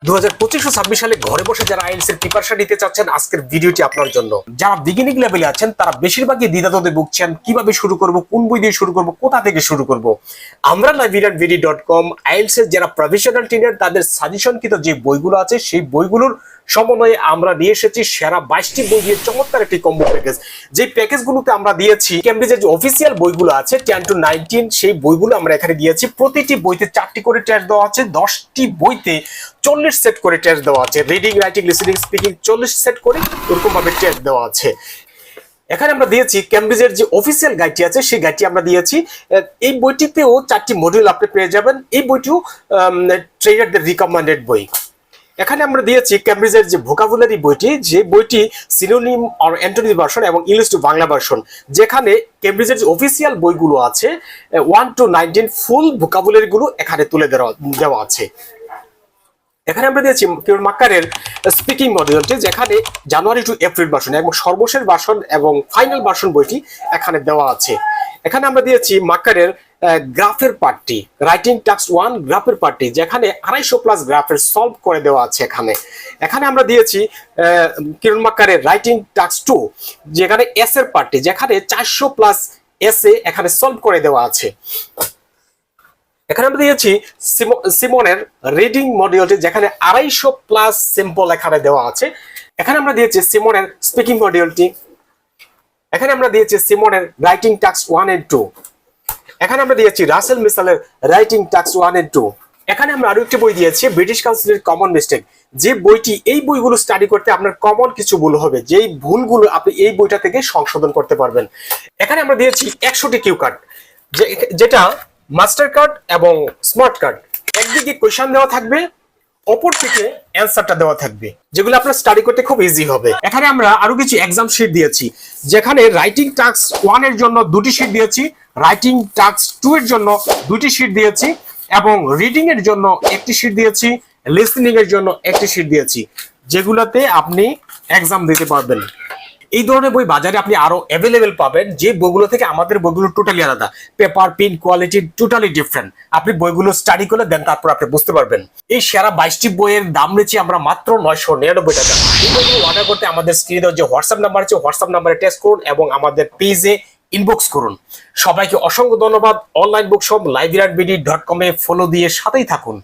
2025 ও 26 সালে ঘরে বসে যারা আইএলটিএস এর প্রিপারেশন নিতে চাচ্ছেন আজকের ভিডিওটি আপনার জন্য। যারা বিগিনিং লেভেলে আছেন তারা বেশিরভাগই দ্বিধাদ্বন্দ্বে ভুগছেন, কিভাবে শুরু করব, কোন বই দিয়ে শুরু করব, কোথা থেকে শুরু করব। আমরা livelearnvd.com আইএলটিএস এর যারা প্রফেশনাল ট্রেনার তাদের সাজেশনকৃত যে বইগুলো আছে সেই বইগুলোর সমন্বয়ে আমরা নিয়ে এসেছি সেরা 22টি বই দিয়ে চমৎকার একটি কম্বো প্যাকেজ। যে প্যাকেজগুলোতে আমরা দিয়েছি কেমব্রিজের যে অফিসিয়াল বইগুলো আছে 10 to 19 সেই বইগুলো আমরা এখানে দিয়েছি। প্রতিটি বইতে 4টি করে টেস্ট দেওয়া আছে, 10টি বইতে 40 সেট করে টেস্ট দেওয়া আছে। Reading, writing, listening, speaking 40 set করে এরকম ভাবে টেস্ট দেওয়া আছে। এখানে আমরা দিয়েছি কেমব্রিজের যে অফিসিয়াল গাইডটি আছে সেই গাইডটি আমরা দিয়েছি। এই বইটিতেও 4টি মডিউল আপনি পেয়ে যাবেন। এই বইটিও ট্রেনারদের রিকমেন্ডেড বই। এখানে আমরা দিয়েছি কেমব্রিজের যে ভোকাবুলারি বইটি, যে বইটি সিনোনিম আর অ্যান্টোনিম ভার্সন এবং ইংলিশ টু বাংলা ভার্সন, যেখানে কেমব্রিজের যে অফিসিয়াল বইগুলো আছে 1 to 19 ফুল ভোকাবুলারি গুলো এখানে তুলে দেওয়া আছে। এখানে আমরা দিয়েছি কিরণ মাক্কারের স্পিকিং মডিউলটি, যেখানে জানুয়ারি টু এপ্রিল ভার্সন এবং সর্বশেষ ভার্সন এবং ফাইনাল ভার্সন বইটি এখানে দেওয়া আছে। এখানে আমরা দিয়েছি মাক্কারের গ্রাফের পার্টটি, রাইটিং টাস্ক 1 গ্রাফের পার্টটি, যেখানে 250+ গ্রাফের সলভ করে দেওয়া আছে। এখানে আমরা দিয়েছি কিরণ মাক্কারের রাইটিং টাস্ক 2, যেখানে এস এর পার্টটি, যেখানে 400+ এসে এখানে সলভ করে দেওয়া আছে। এখানে আমরা দিয়েছি সিমনের রিডিং মডিউলটি, যেখানে 250+ সিম্পল এখানে দেওয়া আছে। এখানে আমরা দিয়েছি সিমনের স্পিকিং মডিউলটি। এখানে আমরা দিয়েছি সিমনের রাইটিং টাস্ক 1 and 2। এখানে আমরা দিয়েছি রাসেল মিসালের রাইটিং টাস্ক 1 and 2। এখানে আমরা আরো একটি বই দিয়েছি ব্রিটিশ কাউন্সিলের কমন মিস্টেক, যে বইটি এই বইগুলো স্টাডি করতে আপনার কমন কিছু ভুল হবে, যেই ভুলগুলো আপনি এই বইটা থেকে সংশোধন করতে পারবেন। এখানে আমরা দিয়েছি 100টি কিউ কার্ড, যেটা মাস্টার কার্ড এবং স্মার্ট কার্ড। একদিকে কোয়েশ্চেন দেওয়া থাকবে, অপর থেকে অ্যান্সারটা দেওয়া থাকবে, যেগুলো আপনার স্টাডি করতে খুব ইজি হবে। এখানে আমরা আরো কিছু এক্সাম শিট দিয়েছি, যেখানে রাইটিং টাস্ক 1 এর জন্য 2টি শিট দিয়েছি, রাইটিং টাস্ক 2 এর জন্য 2টি শিট দিয়েছি এবং রিডিং এর জন্য 1টি শিট দিয়েছি, লিসেনিং এর জন্য 1টি শিট দিয়েছি, যেগুলোতে আপনি এক্সাম দিতে পারবেন। এই ধরনের বই বাজারে আপনি আরো অ্যাভেলেবেল পাবেন, যে বইগুলো থেকে আমাদের বইগুলো টোটালি আলাদা। Paper, print quality totally different. আপনি বইগুলো স্টাডি করলে দেন তারপর আপনি বুঝতে পারবেন। এই সেরা 22টি বইয়ের দাম নিচ্ছি আমরা মাত্র 999 টাকা। এই বইগুলো অর্ডার করতে আমাদের স্ক্রিনে দেওয়া যে হোয়াটসঅ্যাপ নাম্বার আছে হোয়াটসঅ্যাপ নাম্বারে টেক্সট করুন এবং আমাদের পেজে ইনবক্স করুন। সবাইকে অসংখ্য ধন্যবাদ। Online book shop livelearnvd.com a follow দিয়ে সাথেই থাকুন।